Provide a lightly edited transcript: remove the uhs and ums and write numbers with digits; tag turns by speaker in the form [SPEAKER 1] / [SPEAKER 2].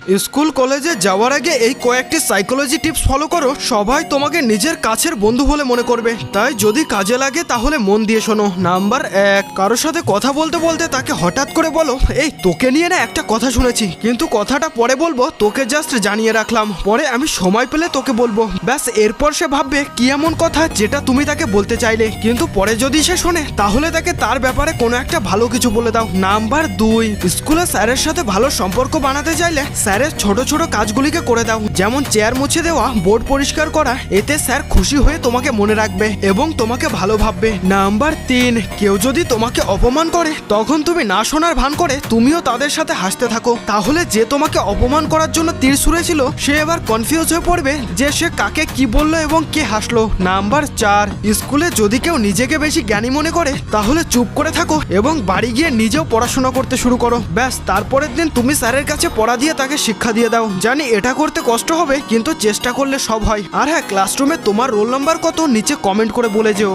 [SPEAKER 1] School কলেজে যাওয়ার আগে এই কয়েকটি সাইকোলজি টিপস ফলো করো, সবাই তোমাকে নিজের কাছের বন্ধু বলে মনে করবে। তাই যদি কাজে লাগে তাহলে মন দিয়ে শোনো। নাম্বার 1, কারোর সাথে কথা বলতে বলতে তাকে হঠাৎ করে বলো, এই তোকে নিয়ে না একটা কথা শুনেছি, কিন্তু কথাটা পরে বলবো, তোকে জাস্ট জানিয়ে রাখলাম, পরে আমি সময় পেলে তোকে বলবো। ব্যাস, এরপর সে ভাববে কি এমন কথা যেটা তুমি তাকে বলতে চাইলে, কিন্তু পরে যদি সে শোনে তাহলে তাকে তার ব্যাপারে কোনো একটা ভালো কিছু বলে দাও। নাম্বার 2, স্কুলে স্যারের সাথে ভালো সম্পর্ক বানাতে চাইলে স্যারের ছোট ছোট কাজগুলিকে করে দাও, যেমন চেয়ার মুছে দেওয়া, বোর্ড পরিষ্কার করা। এতে স্যার খুশি হয়ে তোমাকে মনে রাখবে এবং তোমাকে ভালো ভাববে। নাম্বার 3, কেউ যদি তোমাকে অপমান করে তখন তুমি না শোনার ভান করে তুমিও তাদের সাথে হাসতে থাকো, তাহলে যে তোমাকে অপমান করার জন্য তীর ছুঁড়েছিল সে এবার কনফিউজ হয়ে পড়বে যে সে কাকে কি বললো এবং কে হাসলো। নাম্বার 4, স্কুলে যদি কেউ নিজেকে বেশি জ্ঞানী মনে করে তাহলে চুপ করে থাকো এবং বাড়ি গিয়ে নিজেও পড়াশোনা করতে শুরু করো। ব্যাস, তারপরের দিন তুমি স্যারের কাছে পড়া দিয়ে তাকে শিক্ষা দিয়ে দাও। জানি এটা করতে কষ্ট হবে, কিন্তু চেষ্টা করলে সব হয়। আর হ্যাঁ, ক্লাসরুমে তোমার রোল নাম্বার কত নিচে কমেন্ট করে বলে যেও।